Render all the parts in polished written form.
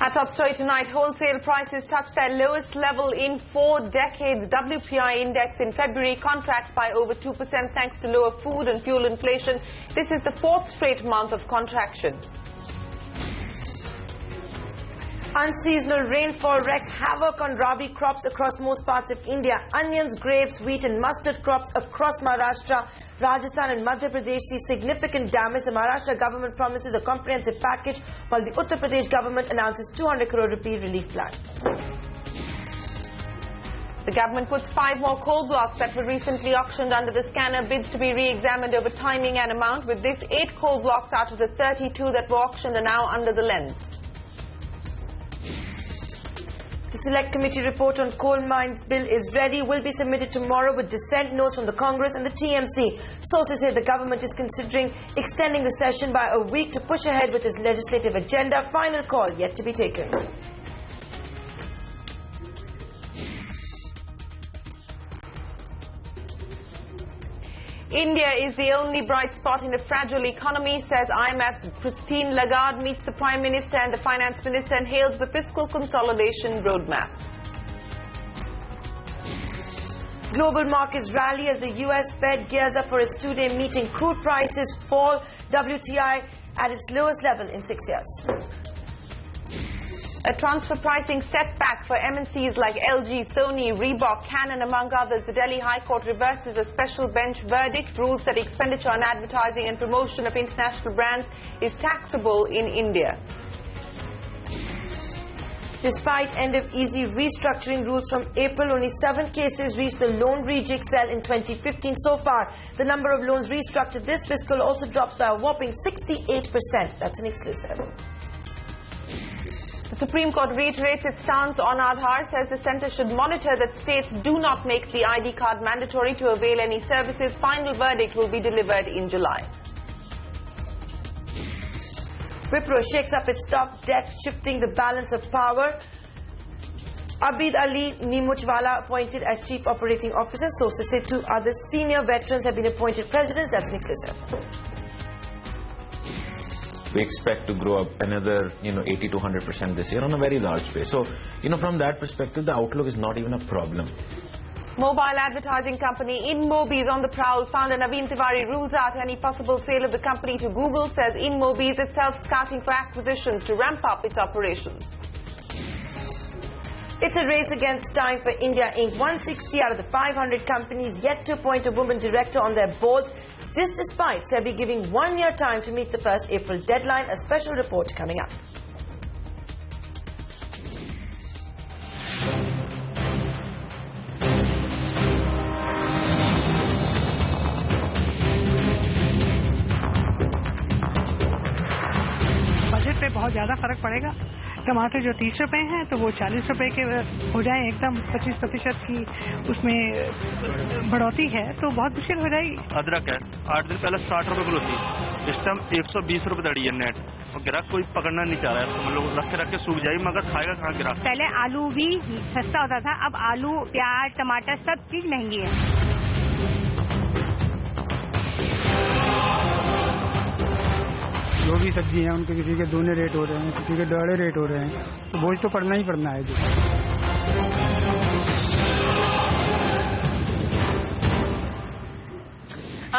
Our top story tonight, wholesale prices touched their lowest level in 4 decades. WPI index in February contracts by over 2% thanks to lower food and fuel inflation. This is the 4th straight month of contraction. Unseasonal rainfall wreaks havoc on rabi crops across most parts of India. Onions, grapes, wheat and mustard crops across Maharashtra, Rajasthan and Madhya Pradesh see significant damage. The Maharashtra government promises a comprehensive package, while the Uttar Pradesh government announces 200 crore rupee relief plan. The government puts 5 more coal blocks that were recently auctioned under the scanner bids to be re-examined over timing and amount. With this, 8 coal blocks out of the 32 that were auctioned are now under the lens. The Select Committee report on coal mines bill is ready, will be submitted tomorrow with dissent notes from the Congress and the TMC. Sources say the government is considering extending the session by a week to push ahead with its legislative agenda. Final call yet to be taken. India is the only bright spot in a fragile economy, says IMF's Christine Lagarde meets the Prime Minister and the Finance Minister and hails the fiscal consolidation roadmap. Global markets rally as the US Fed gears up for its 2-day meeting. Crude prices fall, WTI at its lowest level in 6 years. A transfer pricing setback for MNCs like LG, Sony, Reebok, Canon, among others. The Delhi High Court reverses a special bench verdict, rules that expenditure on advertising and promotion of international brands is taxable in India. Despite end-of-easy restructuring rules from April, only 7 cases reached the loan rejig cell in 2015 so far. The number of loans restructured this fiscal also dropped by a whopping 68%. That's an exclusive. The Supreme Court reiterates its stance on Aadhaar, says the centre should monitor that states do not make the ID card mandatory to avail any services. Final verdict will be delivered in July. Wipro shakes up its top debt, shifting the balance of power. Abid Ali Nimuchwala appointed as Chief Operating Officer. Sources say 2 other senior veterans have been appointed presidents. That's an exclusive. We expect to grow up another 80 to 100% this year on a very large base. So, from that perspective, the outlook is not even a problem. Mobile advertising company InMobi is on the prowl. Founder Naveen Tiwari rules out any possible sale of the company to Google, says InMobi is itself scouting for acquisitions to ramp up its operations. It's a race against time for India Inc. 160 out of the 500 companies yet to appoint a woman director on their boards. This despite SEBI giving 1 year time to meet the 1st April deadline. A special report coming up. Budget पे बहुत ज़्यादा फर्क पड़ेगा। टमाटर जो 30 रुपए हैं तो वो 40 रुपए के हो जाए, एकदम 25% की उसमें बढ़ोतरी है तो बहुत मुश्किल हो जाएगी। अदरक है 8 दिन पहले 60 रुपए किलो थी, इस टाइम 120 रुपए दड़ी है नेट, और ग्राहक कोई पकड़ना नहीं चाह रहा है। मतलब रख के सूख जाएगी मगर खाएगा कहाँ ग्राहक। पहले आलू भी सस्ता होता था, अब आलू, प्याज, टमाटर सब चीज महंगी है। जो भी सब्जी हैं उनके किसी के दूने रेट हो रहे हैं, किसी के दौड़े रेट हो रहे हैं, तो बोझ तो पड़ना ही पड़ना है जी।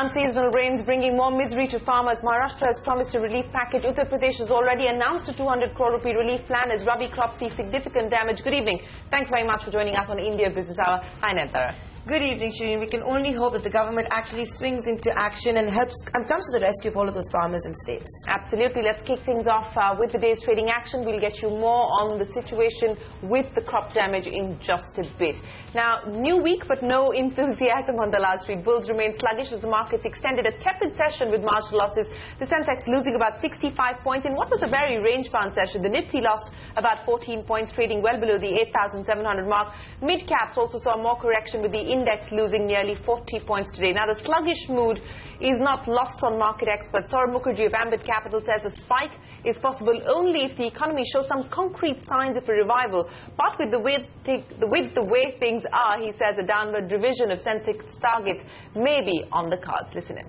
Unseasonal rains bringing more misery to farmers. Maharashtra has promised a relief package. Uttar Pradesh has already announced a 200 crore rupee relief plan as rabi crops see significant damage. Good evening. Thanks very much for joining us on India Business Hour. Hi, Nandara. Good evening, Shireen. We can only hope that the government actually swings into action and comes to the rescue of all of those farmers and states. Absolutely. Let's kick things off with the day's trading action. We'll get you more on the situation with the crop damage in just a bit. Now, new week but no enthusiasm on the Dalal Street. Bulls remain sluggish as the markets extended a tepid session with marginal losses. The Sensex losing about 65 points in what was a very range-bound session. The Nifty lost about 14 points, trading well below the 8,700 mark. Mid-caps also saw more correction with the index losing nearly 40 points today. Now, the sluggish mood is not lost on market experts. Saurabh Mukherjee of Ambit Capital says a spike is possible only if the economy shows some concrete signs of a revival. But with the way things are, he says a downward revision of Sensex targets may be on the cards. Listen in.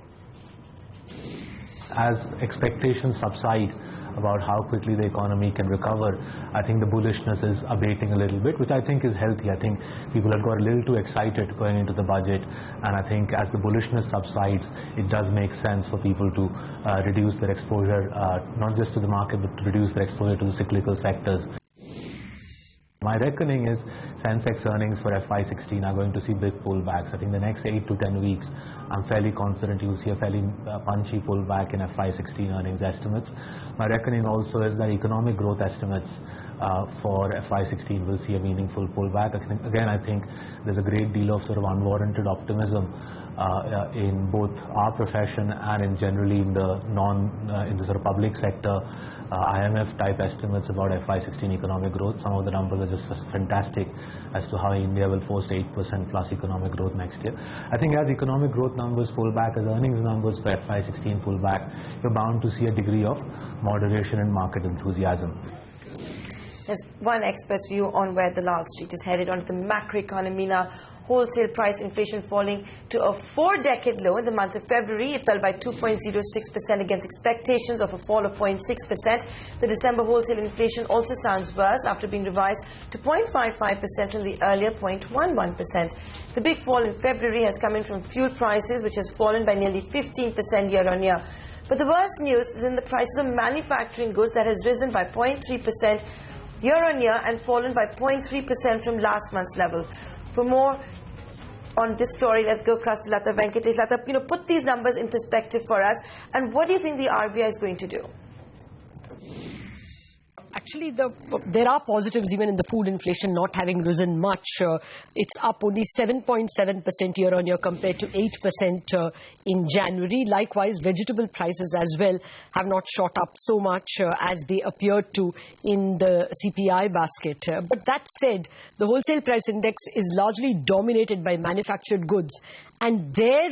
As expectations subside, about how quickly the economy can recover, I think the bullishness is abating a little bit, which I think is healthy. I think people have got a little too excited going into the budget, and I think as the bullishness subsides, it does make sense for people to reduce their exposure, not just to the market, but to reduce their exposure to the cyclical sectors. My reckoning is Sensex earnings for FY16 are going to see big pullbacks. I think the next 8 to 10 weeks, I'm fairly confident you'll see a fairly punchy pullback in FY16 earnings estimates. My reckoning also is that economic growth estimates for FY16 will see a meaningful pullback. I think there's a great deal of sort of unwarranted optimism in both our profession and in generally in the in the sort of public sector. IMF type estimates about FY16 economic growth. Some of the numbers are just fantastic as to how India will post 8% plus economic growth next year. I think as economic growth numbers pull back, as earnings numbers for FY16 pull back, you're bound to see a degree of moderation in market enthusiasm. There's one expert's view on where the Lal Street is headed on the macroeconomy now. Wholesale price inflation falling to a 4-decade low in the month of February. It fell by 2.06% against expectations of a fall of 0.6%. The December wholesale inflation also sounds worse after being revised to 0.55% from the earlier 0.11%. The big fall in February has come in from fuel prices, which has fallen by nearly 15% year on year. But the worst news is in the prices of manufacturing goods that has risen by 0.3% year on year and fallen by 0.3% from last month's level. For more on this story, let's go across to Lata Venkatesh. Lata, put these numbers in perspective for us. And what do you think the RBI is going to do? Actually, there are positives even in the food inflation not having risen much. It's up only 7.7% year on year compared to 8% in January. Likewise, vegetable prices as well have not shot up so much as they appeared to in the CPI basket. But that said, the wholesale price index is largely dominated by manufactured goods. And there,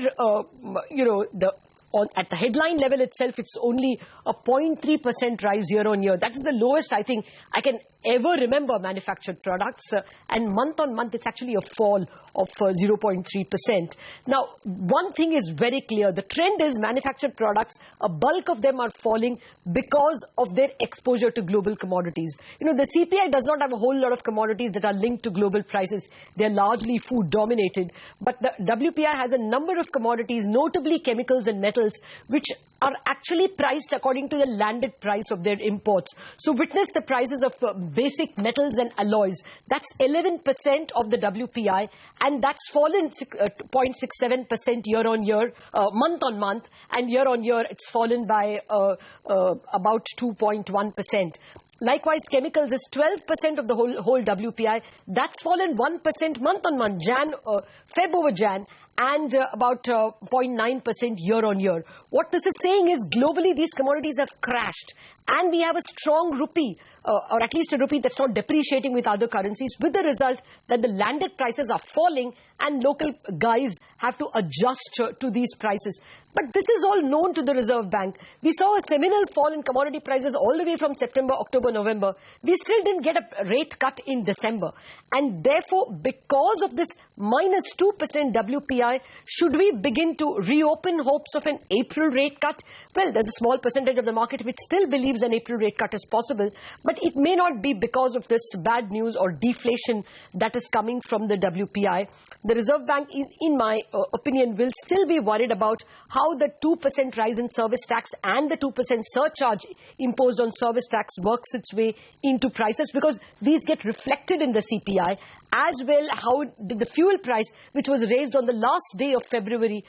at the headline level itself, it's only a 0.3% rise year on year. That is the lowest I think I can ever remember manufactured products. And month on month, it's actually a fall of 0.3%. Now, one thing is very clear. The trend is manufactured products, a bulk of them are falling because of their exposure to global commodities. The CPI does not have a whole lot of commodities that are linked to global prices. They're largely food dominated. But the WPI has a number of commodities, notably chemicals and metals, which are actually priced according to the landed price of their imports. So witness the prices of basic metals and alloys. That's 11% of the WPI, and that's fallen 0.67% year on year, month on month, and year on year it's fallen by about 2.1%. Likewise, chemicals is 12% of the whole WPI. That's fallen 1% month on month, Feb over Jan, and about 0.9% year on year. What this is saying is globally these commodities have crashed, and we have a strong rupee, or at least a rupee that's not depreciating with other currencies, with the result that the landed prices are falling and local guys have to adjust to these prices. But this is all known to the Reserve Bank. We saw a seminal fall in commodity prices all the way from September, October, November. We still didn't get a rate cut in December. And therefore, because of this minus 2% WPI, should we begin to reopen hopes of an April rate cut? Well, there's a small percentage of the market which still believes an April rate cut is possible, but it may not be because of this bad news or deflation that is coming from the WPI. The Reserve Bank, in my opinion, will still be worried about how the 2% rise in service tax and the 2% surcharge imposed on service tax works its way into prices, because these get reflected in the CPI. As well, how did the fuel price, which was raised on the last day of February,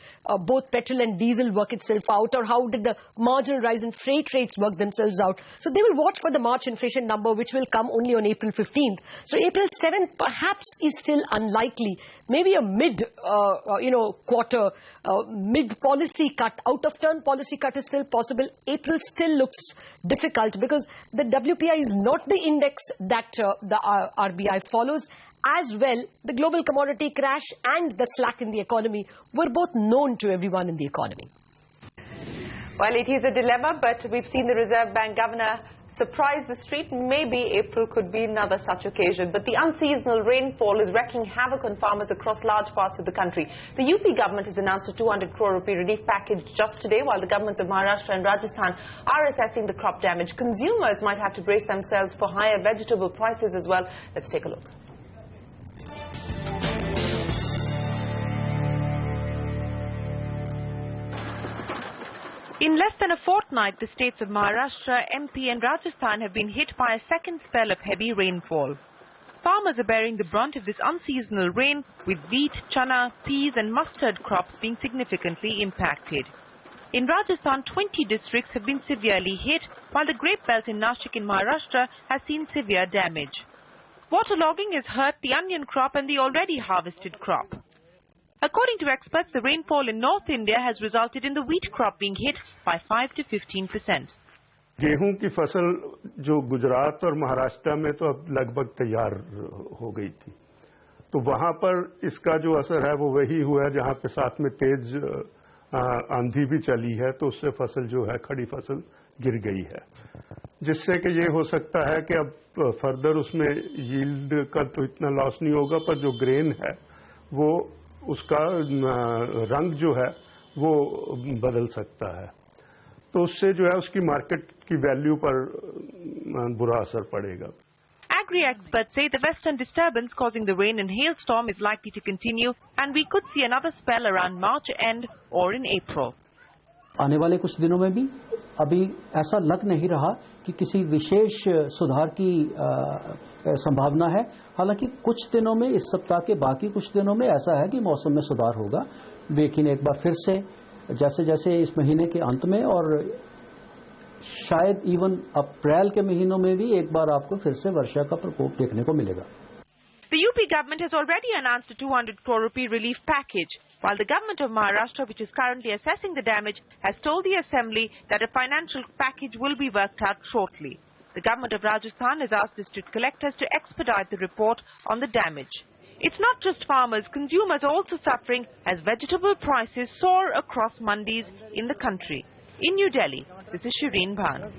both petrol and diesel work itself out, or how did the marginal rise in freight rates work themselves out? So they will watch for the March inflation number, which will come only on April 15th. So April 7th perhaps is still unlikely. Maybe a mid-quarter, mid-policy cut, out-of-turn policy cut is still possible. April still looks difficult because the WPI is not the index that the RBI follows. As well, the global commodity crash and the slack in the economy were both known to everyone in the economy. Well, it is a dilemma, but we've seen the Reserve Bank Governor surprise the street. Maybe April could be another such occasion. But the unseasonal rainfall is wreaking havoc on farmers across large parts of the country. The UP government has announced a 200 crore rupee relief package just today, while the governments of Maharashtra and Rajasthan are assessing the crop damage. Consumers might have to brace themselves for higher vegetable prices as well. Let's take a look. In less than a fortnight, the states of Maharashtra, MP and Rajasthan have been hit by a second spell of heavy rainfall. Farmers are bearing the brunt of this unseasonal rain, with wheat, chana, peas and mustard crops being significantly impacted. In Rajasthan, 20 districts have been severely hit, while the grape belt in Nashik in Maharashtra has seen severe damage. Waterlogging has hurt the onion crop and the already harvested crop. According to experts, the rainfall in North India has resulted in the wheat crop being hit by 5 to 15%. गेहूं की फसल जो गुजरात और महाराष्ट्र में तो अब लगभग तैयार हो गई थी, तो वहां पर इसका जो असर है वो वही हुआ है जहां पे साथ में तेज आंधी भी चली है, तो उससे फसल जो है खड़ी फसल गिर गई है, जिससे कि ये हो सकता है कि अब फर्दर उसमें यील्ड का तो इतना लॉस नहीं होगा, पर जो ग्रेन है वो उसका रंग जो है वो बदल सकता है, तो उससे जो है उसकी मार्केट की वैल्यू पर बुरा असर पड़ेगा. Agri-experts say the western disturbance causing the rain and hailstorm is likely to continue and we could see another spell around March end or in April. आने वाले कुछ दिनों में भी अभी ऐसा लग नहीं रहा कि किसी विशेष सुधार की संभावना है. हालांकि कुछ दिनों में, इस सप्ताह के बाकी कुछ दिनों में ऐसा है कि मौसम में सुधार होगा, लेकिन एक बार फिर से जैसे जैसे इस महीने के अंत में और शायद इवन अप्रैल के महीनों में भी एक बार आपको फिर से वर्षा का प्रकोप देखने को मिलेगा. The UP government has already announced a 200 crore rupee relief package, while the government of Maharashtra, which is currently assessing the damage, has told the assembly that a financial package will be worked out shortly. The government of Rajasthan has asked district collectors to expedite the report on the damage. It's not just farmers, consumers are also suffering as vegetable prices soar across mandis in the country. In New Delhi, this is Shireen Bhan.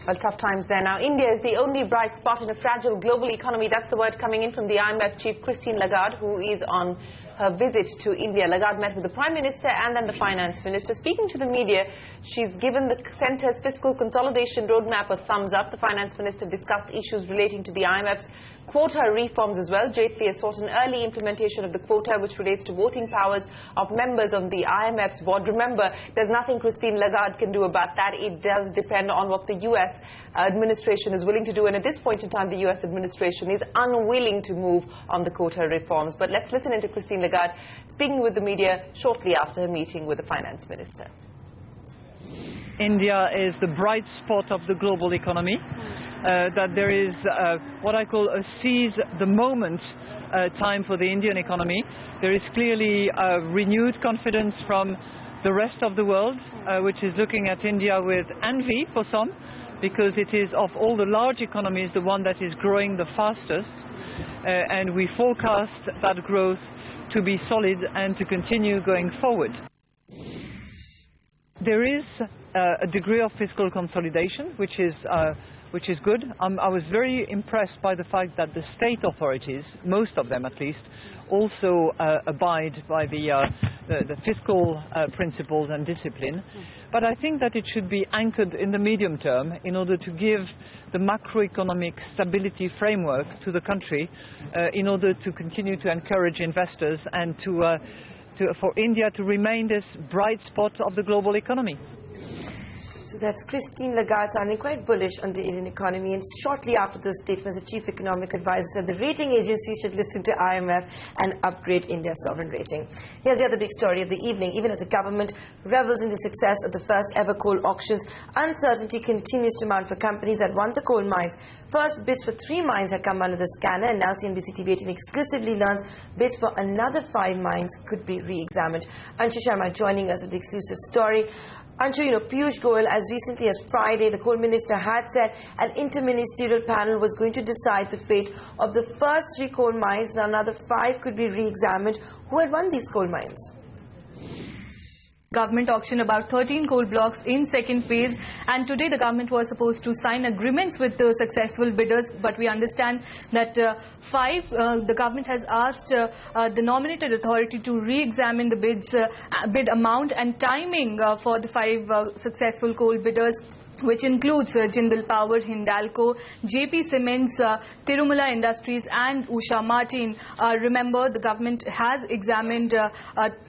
Well, tough times there. Now, India is the only bright spot in a fragile global economy. That's the word coming in from the IMF chief, Christine Lagarde, who is on her visit to India. Lagarde met with the Prime Minister and then the Finance Minister. Speaking to the media, she's given the centre's fiscal consolidation roadmap a thumbs up. The Finance Minister discussed issues relating to the IMF's quota reforms as well. Jaitley has sought an early implementation of the quota, which relates to voting powers of members of the IMF's board. Remember, there's nothing Christine Lagarde can do about that. It does depend on what the US administration is willing to do. And at this point in time, the US administration is unwilling to move on the quota reforms. But let's listen into Christine Lagarde speaking with the media shortly after her meeting with the Finance Minister. India is the bright spot of the global economy, that there is what I call a seize the moment time for the Indian economy. There is clearly renewed confidence from the rest of the world, which is looking at India with envy for some, because it is of all the large economies the one that is growing the fastest, and we forecast that growth to be solid and to continue going forward. There is a degree of fiscal consolidation, which is good. I was very impressed by the fact that the state authorities, most of them at least, also abide by the fiscal principles and discipline. But I think that it should be anchored in the medium term in order to give the macroeconomic stability framework to the country, in order to continue to encourage investors and for India to remain this bright spot of the global economy. So that's Christine Lagarde sounding quite bullish on the Indian economy, and shortly after those statements, the chief economic advisor said the rating agencies should listen to IMF and upgrade India's sovereign rating. Here's the other big story of the evening. Even as the government revels in the success of the first ever coal auctions, uncertainty continues to mount for companies that want the coal mines. First bids for 3 mines have come under the scanner, and now CNBC TV 18 exclusively learns bids for another 5 mines could be re-examined. Anshu Sharma joining us with the exclusive story. Anshu, Piyush Goyal, as recently as Friday, the coal minister had said an interministerial panel was going to decide the fate of the first 3 coal mines. Now another 5 could be re-examined. Who had won these coal mines? Government auctioned about 13 coal blocks in second phase, and today the government was supposed to sign agreements with the successful bidders, but we understand that the government has asked the nominated authority to re-examine the bid amount and timing for the 5 successful coal bidders, which includes Jindal Power, Hindalco, JP Cements, Tirumala Industries and Usha Martin. Remember, the government has examined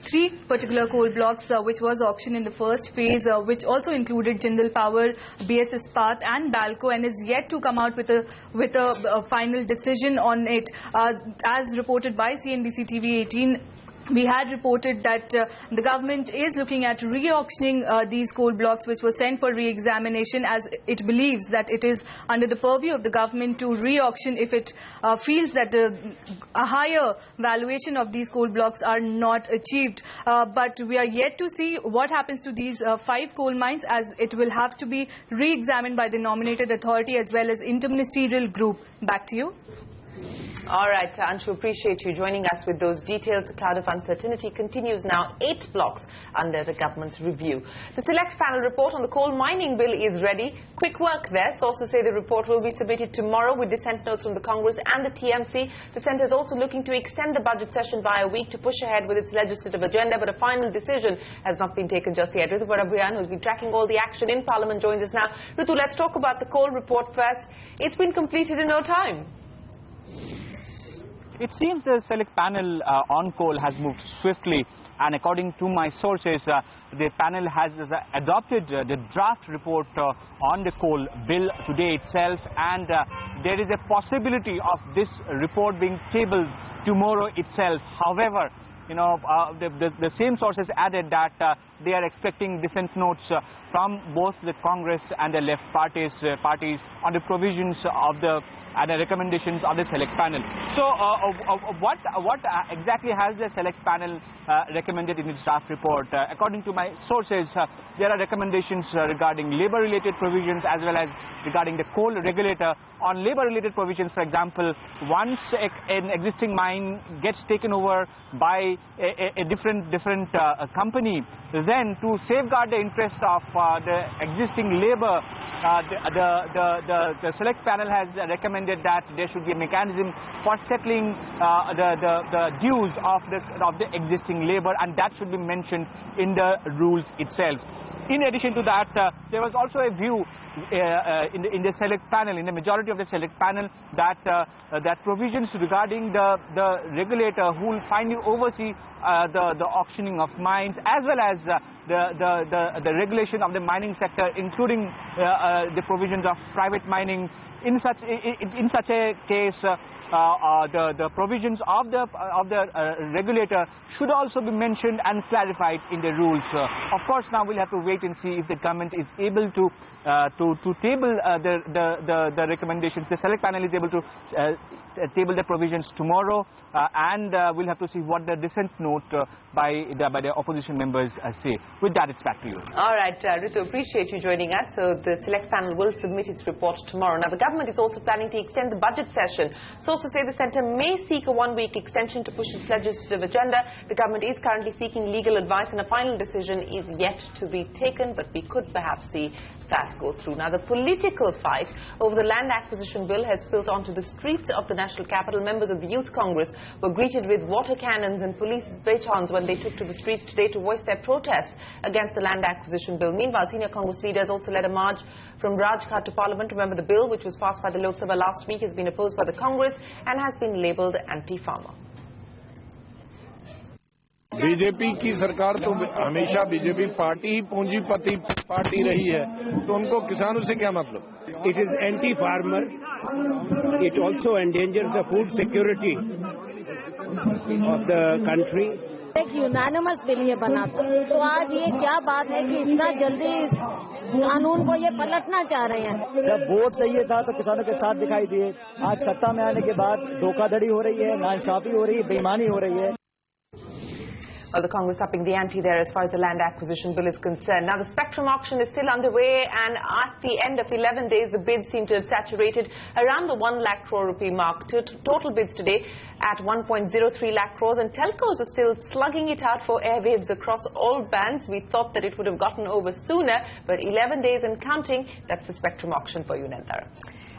3 particular coal blocks which was auctioned in the first phase, which also included Jindal Power, BS Ispat and Balco, and is yet to come out with a final decision on it. As reported by CNBC TV 18, we had reported that the government is looking at re-auctioning these coal blocks which were sent for re-examination, as it believes that it is under the purview of the government to re-auction if it feels that a higher valuation of these coal blocks are not achieved. But we are yet to see what happens to these 5 coal mines, as it will have to be re-examined by the nominated authority as well as interministerial group. Back to you. All right, Anshu, appreciate you joining us with those details. The cloud of uncertainty continues now. 8 blocks under the government's review. The select panel report on the coal mining bill is ready. Quick work there. Sources say the report will be submitted tomorrow with dissent notes from the Congress and the TMC. The Centre is also looking to extend the budget session by a week to push ahead with its legislative agenda, but a final decision has not been taken just yet. Ritu Parabhuyan, who's been tracking all the action in Parliament, joins us now. Ritu, let's talk about the coal report first. It's been completed in no time. It seems the select panel on coal has moved swiftly, and according to my sources, the panel has adopted the draft report on the coal bill today itself, and there is a possibility of this report being tabled tomorrow itself. However, you know, the same sources added that they are expecting dissent notes from both the Congress and the left parties on the provisions of the and the recommendations of the select panel. So what exactly has the select panel recommended in its draft report? According to my sources, there are recommendations regarding labor-related provisions as well as regarding the coal regulator. On labor-related provisions, for example, once an existing mine gets taken over by a different company, then to safeguard the interest of the existing labor, the select panel has recommended that there should be a mechanism for settling the dues of the existing labor, and that should be mentioned in the rules itself. In addition to that, there was also a view in the select panel, in the majority of the select panel, that provisions regarding the regulator who will finally oversee the auctioning of mines, as well as the regulation of the mining sector, including the provisions of private mining. In such a case, the provisions of the regulator should also be mentioned and clarified in the rules. Of course, now we'll have to wait and see if the government is able to table the recommendations. The select panel is able to table the provisions tomorrow, and we'll have to see what the dissent note by the opposition members say. With that, it's back to you. All right, Ritu, appreciate you joining us. So the select panel will submit its report tomorrow. Now, the government is also planning to extend the budget session. Sources say the centre may seek a 1-week extension to push its legislative agenda. The government is currently seeking legal advice, and a final decision is yet to be taken, but we could perhaps see that go through. Now, the political fight over the land acquisition bill has spilled onto the streets of the national capital. Members of the Youth Congress were greeted with water cannons and police batons when they took to the streets today to voice their protest against the land acquisition bill. Meanwhile, senior Congress leaders also led a march from Rajghat to Parliament. Remember, the bill, which was passed by the Lok Sabha last week, has been opposed by the Congress and has been labelled anti-farmer. BJP की सरकार तो हमेशा BJP party ही पूंजीपति party रही है, तो उनको किसानों से क्या मतलब? It is anti-farmer. It also endangers the food security of the country. एक यूनानिमस बिल ये बना था, तो आज ये क्या बात है कि इतना जल्दी इस कानून को ये पलटना चाह रहे हैं? जब वोट चाहिए था तो किसानों के साथ दिखाई दिए, आज सत्ता में आने के बाद धोखाधड़ी हो रही है, नाइंसाफी हो रही है, बेईमानी हो रही है. Well, the Congress upping the ante there as far as the land acquisition bill is concerned. Now, the spectrum auction is still underway, and at the end of 11 days, the bids seem to have saturated around the 1 lakh crore rupee mark. Total bids today at 1.03 lakh crores, and telcos are still slugging it out for airwaves across all bands. We thought that it would have gotten over sooner, but 11 days and counting, that's the spectrum auction for you, Nandara.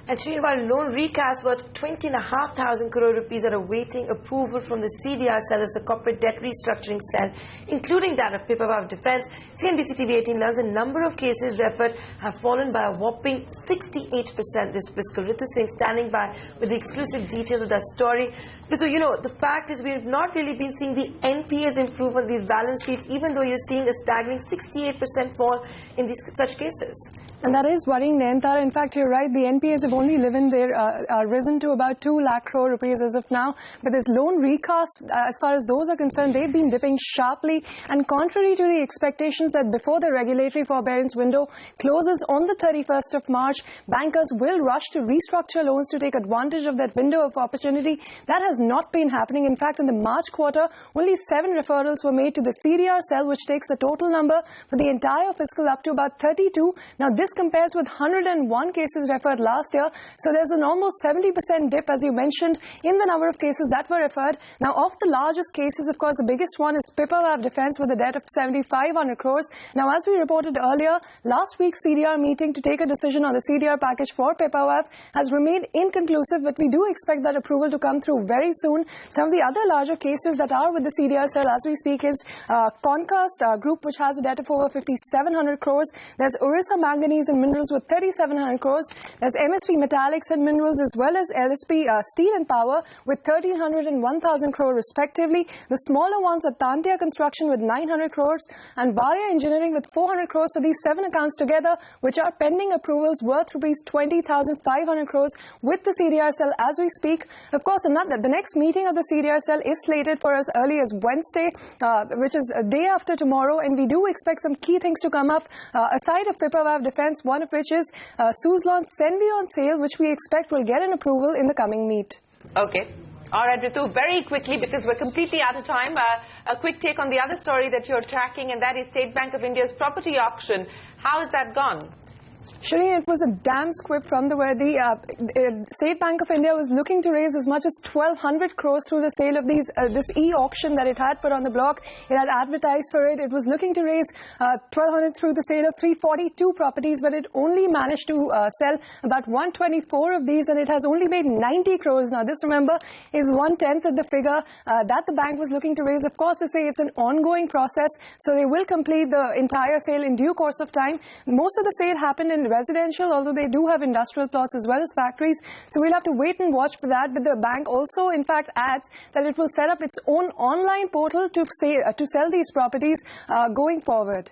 And while loan recasts worth 20,500 crore rupees are awaiting approval from the CDR cell as the corporate debt restructuring cell, including that of Pipavav Defence, CNBC TV 18 learns a number of cases referred have fallen by a whopping 68% this fiscal. Ritu Singh standing by with the exclusive details of that story. Ritu, you know, the fact is we have not really been seeing the NPAs improve on these balance sheets, even though you're seeing a staggering 68% fall in these such cases. And that is worrying, Nayantara. In fact, you're right, the NPAs have only risen to about 2 lakh crore rupees as of now. But this loan recast, as far as those are concerned, they've been dipping sharply. And contrary to the expectations that before the regulatory forbearance window closes on the 31st of March, bankers will rush to restructure loans to take advantage of that window of opportunity. That has not been happening. In fact, in the March quarter, only 7 referrals were made to the CDR cell, which takes the total number for the entire fiscal up to about 32. Now, this compares with 101 cases referred last year. So there's an almost 70% dip, as you mentioned, in the number of cases that were referred. Now, of the largest cases, of course, the biggest one is Pipavav Defence with a debt of 7,500 crores. Now, as we reported earlier, last week's CDR meeting to take a decision on the CDR package for Pipavav has remained inconclusive, but we do expect that approval to come through very soon. Some of the other larger cases that are with the CDR cell as we speak is Concast Group, which has a debt of over 5,700 crores. There's Orissa Manganese and Minerals with 3,700 crores. There's MSP Metallics and Minerals, as well as LSP Steel and Power with 1,300 and 1,000 crore respectively. The smaller ones are Tantia Construction with 900 crores and Varia Engineering with 400 crores. So these 7 accounts together, which are pending approvals, worth rupees 20,500 crores with the CDR cell as we speak. Of course, the next meeting of the CDR cell is slated for as early as Wednesday, which is a day after tomorrow, and we do expect some key things to come up aside of Pipavav Defence, one of which is Suzlon's Senvi on sale, which we expect will get an approval in the coming meet. Okay. All right, Ritu, very quickly, because we're completely out of time, a quick take on the other story that you're tracking, and that is State Bank of India's property auction. How has that gone? Shireen, it was a damn squib from the where the State Bank of India was looking to raise as much as 1,200 crores through the sale of this e-auction that it had put on the block. It had advertised for it. It was looking to raise 1,200 through the sale of 342 properties, but it only managed to sell about 124 of these, and it has only made 90 crores. Now, this, remember, is 1/10 of the figure that the bank was looking to raise. Of course, they say it's an ongoing process, so they will complete the entire sale in due course of time. Most of the sale happened in residential, although they do have industrial plots as well as factories. So we'll have to wait and watch for that. But the bank also, in fact, adds that it will set up its own online portal to sell these properties going forward.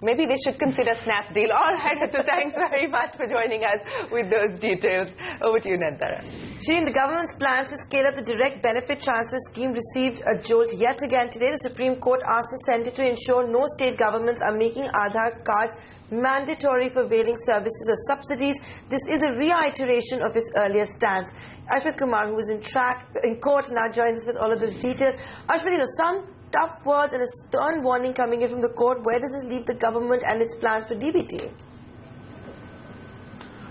Maybe they should consider Snapdeal. All right, so thanks very much for joining us with those details. Over to you, Nandara. Shireen, the government's plans to scale up the direct benefit transfer scheme received a jolt yet again. Today, the Supreme Court asked the Centre to ensure no state governments are making Aadhaar cards mandatory for availing services or subsidies. This is a reiteration of its earlier stance. Ashwat Kumar, who is in court, now joins us with all of these details. Ashwat, you know, some tough words and a stern warning coming in from the court. Where does this leave the government and its plans for DBT?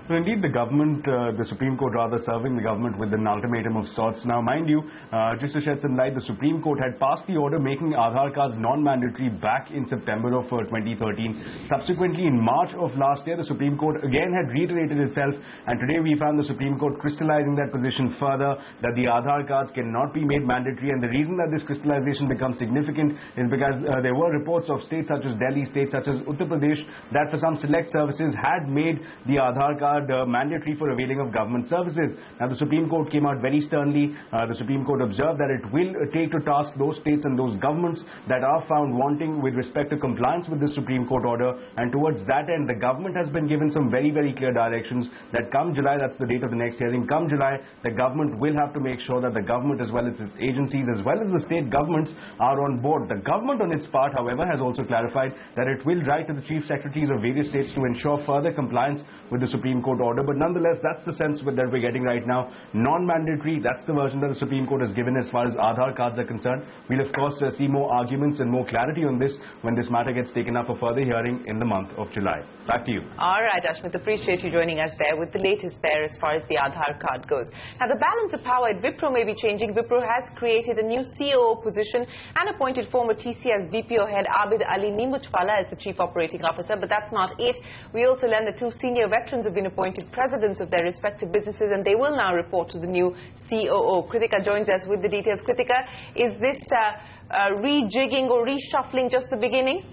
So indeed, the government, the Supreme Court rather, serving the government with an ultimatum of sorts. Now, mind you, just to shed some light, the Supreme Court had passed the order making Aadhaar cards non-mandatory back in September of 2013. Subsequently, in March of last year, the Supreme Court again had reiterated itself, and today we found the Supreme Court crystallizing that position further, that the Aadhaar cards cannot be made mandatory. And the reason that this crystallization becomes significant is because there were reports of states such as Delhi, states such as Uttar Pradesh, that for some select services had made the Aadhaar card mandatory for availing of government services. Now, the Supreme Court came out very sternly. The Supreme Court observed that it will take to task those states and those governments that are found wanting with respect to compliance with the Supreme Court order. And towards that end, the government has been given some very, very clear directions that come July, that's the date of the next hearing, come July, the government will have to make sure that the government as well as its agencies as well as the state governments are on board. The government on its part, however, has also clarified that it will write to the chief secretaries of various states to ensure further compliance with the Supreme Court order. But nonetheless, that's the sense that we're getting right now. Non-mandatory, that's the version that the Supreme Court has given as far as Aadhaar cards are concerned. We'll of course see more arguments and more clarity on this when this matter gets taken up for further hearing in the month of July. Back to you. All right, Ashmit, appreciate you joining us there with the latest there as far as the Aadhaar card goes. Now, the balance of power at Wipro may be changing. Wipro has created a new COO position and appointed former TCS BPO head Abid Ali Nimuchwala as the Chief Operating Officer. But that's not it. We also learned that two senior veterans have been appointed presidents of their respective businesses, and they will now report to the new COO. Kritika joins us with the details. Kritika, is this rejigging or reshuffling just the beginning?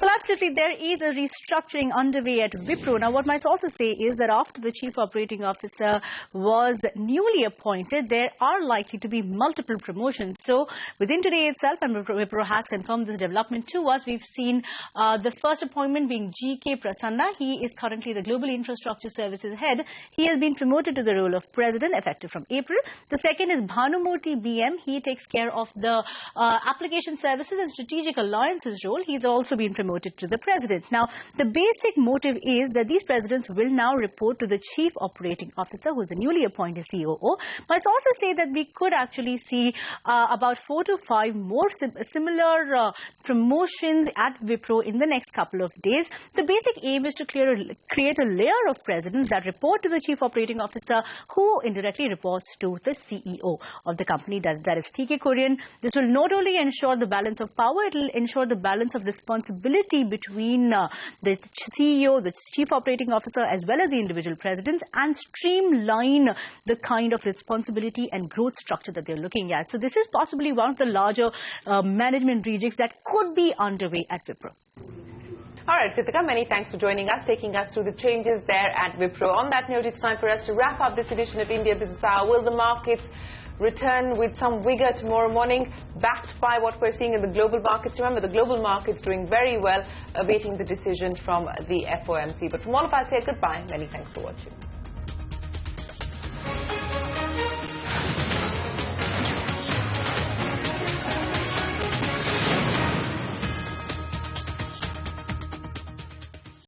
Well, absolutely, there is a restructuring underway at Wipro. Now, what my sources say is that after the Chief Operating Officer was newly appointed, there are likely to be multiple promotions. So, within today itself, and Wipro has confirmed this development to us, we've seen the first appointment being G.K. Prasanna. He is currently the Global Infrastructure Services Head. He has been promoted to the role of President, effective from April. The second is Bhanumurthy B.M. He takes care of the Application Services and Strategic Alliances role. He's also been promoted to the President. Now, the basic motive is that these presidents will now report to the Chief Operating Officer, who is the newly appointed COO. My sources say that we could actually see about 4 to 5 more similar promotions at Wipro in the next couple of days. The basic aim is to create a layer of presidents that report to the Chief Operating Officer, who indirectly reports to the CEO of the company, that is TK Korean. This will not only ensure the balance of power, it will ensure the balance of responsibility between the CEO, the Chief Operating Officer, as well as the individual presidents, and streamline the kind of responsibility and growth structure that they're looking at. So this is possibly one of the larger management rejigs that could be underway at Wipro. All right, Kritika, many thanks for joining us, taking us through the changes there at Wipro. On that note, it's time for us to wrap up this edition of India Business Hour. Will the markets return with some vigor tomorrow morning, backed by what we're seeing in the global markets? Remember, the global markets doing very well, awaiting the decision from the FOMC. But from all of us here, goodbye. Many thanks for watching.